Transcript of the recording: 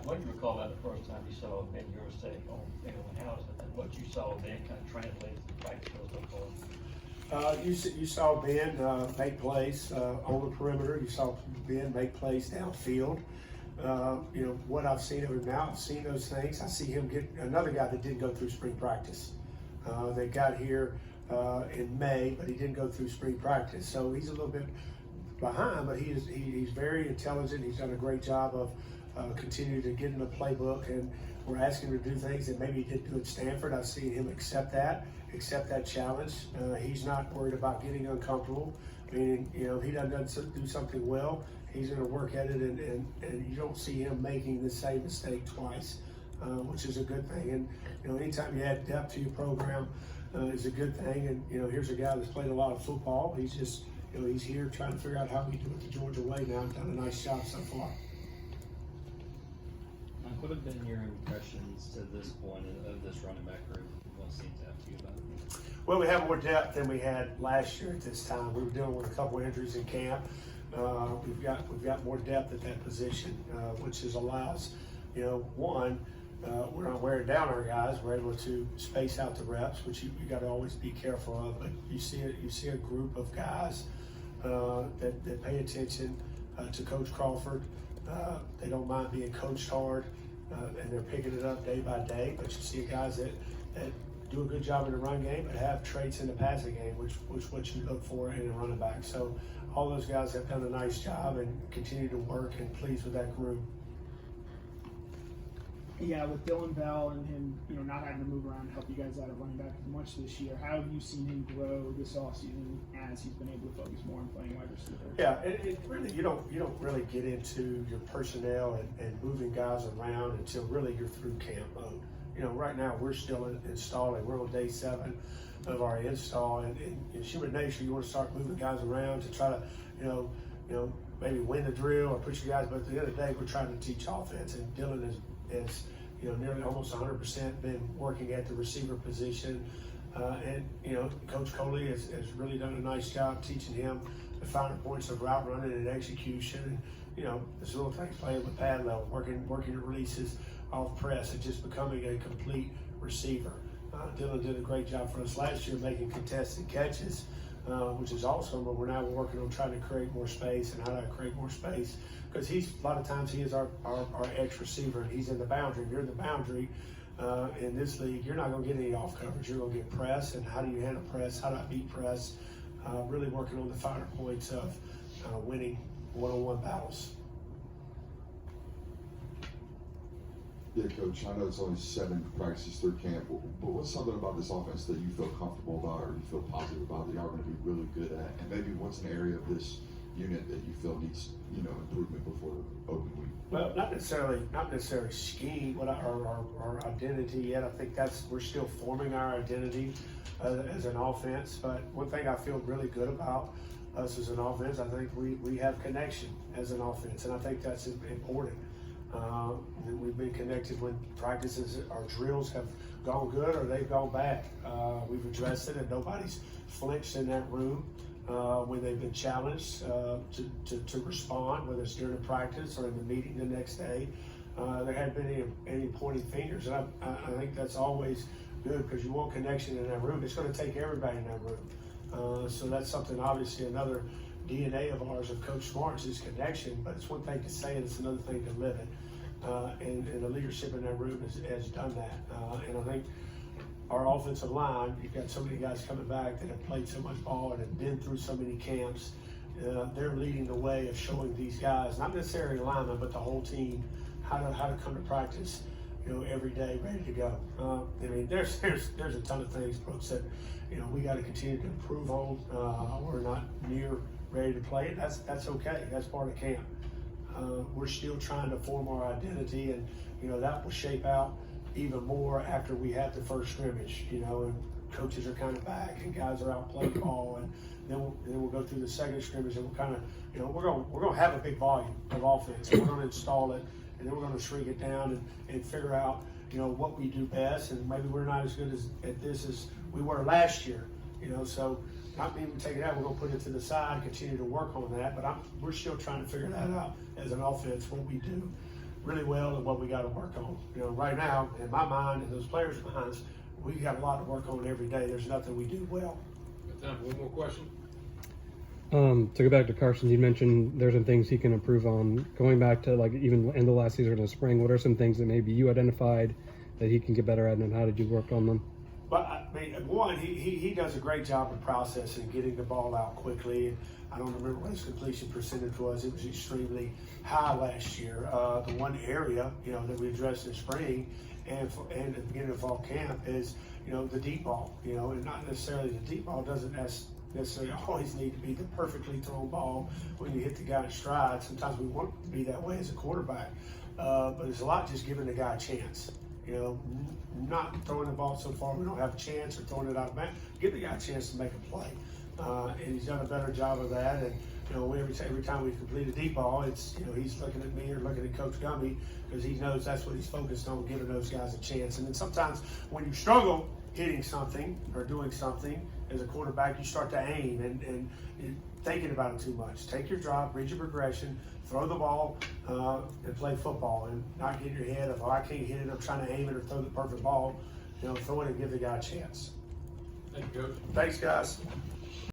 what do you recall about the first time you saw Ben Yurosek on film, and how is it that what you saw then kind of translated to practice field so far? You saw Ben make plays on the perimeter. You saw Ben make plays downfield. You know, what I've seen of him now, I've seen those things. I see him get another guy that didn't go through spring practice. They got here in May, but he didn't go through spring practice. So he's a little bit behind, but he's very intelligent. He's done a great job of continuing to get in the playbook, and we're asking him to do things that maybe he didn't do at Stanford. I've seen him accept that challenge. He's not worried about getting uncomfortable. Meaning, you know, he doesn't do something well, he's going to work at it, and you don't see him making the same mistake twice, which is a good thing. And you know, anytime you add depth to your program is a good thing. And you know, here's a guy that's played a lot of football. He's just, you know, he's here trying to figure out how we do it the Georgia way now, and done a nice job so far. Mike, what have been your impressions to this point of this running back group? What seems to have to you about it? Well, we have more depth than we had last year at this time. We were dealing with a couple of injuries in camp. We've got more depth at that position, which allows, you know, one, we're not wearing down our guys. We're able to space out the reps, which you got to always be careful of. But you see a group of guys that pay attention to Coach Crawford. They don't mind being coached hard, and they're picking it up day by day. But you see guys that do a good job in the run game, but have traits in the passing game, which what you look for in a running back. So all those guys have done a nice job and continue to work, and pleased with that group. Yeah, with Dylan Bell and him, you know, not having to move around to help you guys out at running back as much this year, how have you seen him grow this offseason as he's been able to focus more on playing wide receiver? Yeah, it really you don't really get into your personnel and moving guys around until really you're through camp mode. You know, right now we're still installing. We're on day 7 of our install, and in human nature, you want to start moving guys around to try to, you know, maybe win the drill or push you guys. But at the end of the day, we're trying to teach offense, and Dylan is you know, nearly almost 100% been working at the receiver position, and you know, Coach Coley has really done a nice job teaching him the finer points of route running and execution. And, you know, this little things playing with pad level, working the releases off press, and just becoming a complete receiver. Dylan did a great job for us last year making contested catches, which is awesome, but we're now working on trying to create more space and how to create more space, because a lot of times he is our X receiver, and he's in the boundary. You're in the boundary in this league, you're not going to get any off coverage. You're going to get press, and how do you handle press? How do I beat press? Really working on the finer points of winning one-on-one battles. Yeah, Coach, I know it's only 7 practices through camp, but what's something about this offense that you feel comfortable about or you feel positive about that y'all are going to be really good at? And maybe what's an area of this unit that you feel needs, you know, improvement before the open week? Well, not necessarily scheme, but our identity yet. I think we're still forming our identity as an offense. But one thing I feel really good about us as an offense, I think we have connection as an offense, and I think that's important. We've been connected when practices, our drills have gone good or they've gone bad. We've addressed it, and nobody's flinched in that room when they've been challenged to respond, whether it's during the practice or in the meeting the next day. There hadn't been any pointing fingers, and I think that's always good, because you want connection in that room. It's going to take everybody in that room. So that's something, obviously, another DNA of ours, of Coach Smart's, is connection, but it's one thing to say it, it's another thing to live it. And the leadership in that room has done that. And I think our offensive line, you've got so many guys coming back that have played so much ball and have been through so many camps. They're leading the way of showing these guys, not necessarily linemen, but the whole team, how to come to practice, you know, every day, ready to go. I mean, there's a ton of things, Brooks, that, you know, we got to continue to improve on. We're not near ready to play it. That's okay. That's part of camp. We're still trying to form our identity, and you know, that will shape out even more after we have the first scrimmage. You know, and coaches are kind of back, and guys are out playing ball, and then we'll go through the second scrimmage, and we'll kind of, you know, we're going to have a big volume of offense, and we're going to install it, and then we're going to shrink it down and figure out, you know, what we do best, and maybe we're not as good at this as we were last year. You know, so not mean we take it out, we're going to put it to the side, continue to work on that, but we're still trying to figure that out as an offense, what we do really well and what we got to work on. You know, right now, in my mind and those players' minds, we got a lot to work on every day. There's nothing we do well. Got time for one more question? To go back to Carson, you mentioned there's some things he can improve on. Going back to like even in the last season in the spring, what are some things that maybe you identified that he can get better at, and how did you work on them? But I mean, one, he does a great job of processing, getting the ball out quickly. And I don't remember what his completion percentage was. It was extremely high last year. The one area, you know, that we addressed in spring and at the beginning of fall camp is, you know, the deep ball. You know, and not necessarily the deep ball doesn't necessarily always need to be the perfectly thrown ball when you hit the guy in stride. Sometimes we want to be that way as a quarterback, but it's a lot just giving the guy a chance. You know, not throwing the ball so far we don't have a chance, or throwing it out of bounds. Give the guy a chance to make a play, and he's done a better job of that. And you know, every time we complete a deep ball, it's, you know, he's looking at me or looking at Coach Gummy, because he knows that's what he's focused on, giving those guys a chance. And then sometimes when you struggle hitting something or doing something as a quarterback, you start to aim and you're thinking about it too much. Take your drop, read your progression, throw the ball, and play football, and not get in your head of, oh, I can't hit it, I'm trying to aim it or throw the perfect ball. You know, throw it and give the guy a chance. Thank you, Coach. Thanks, guys.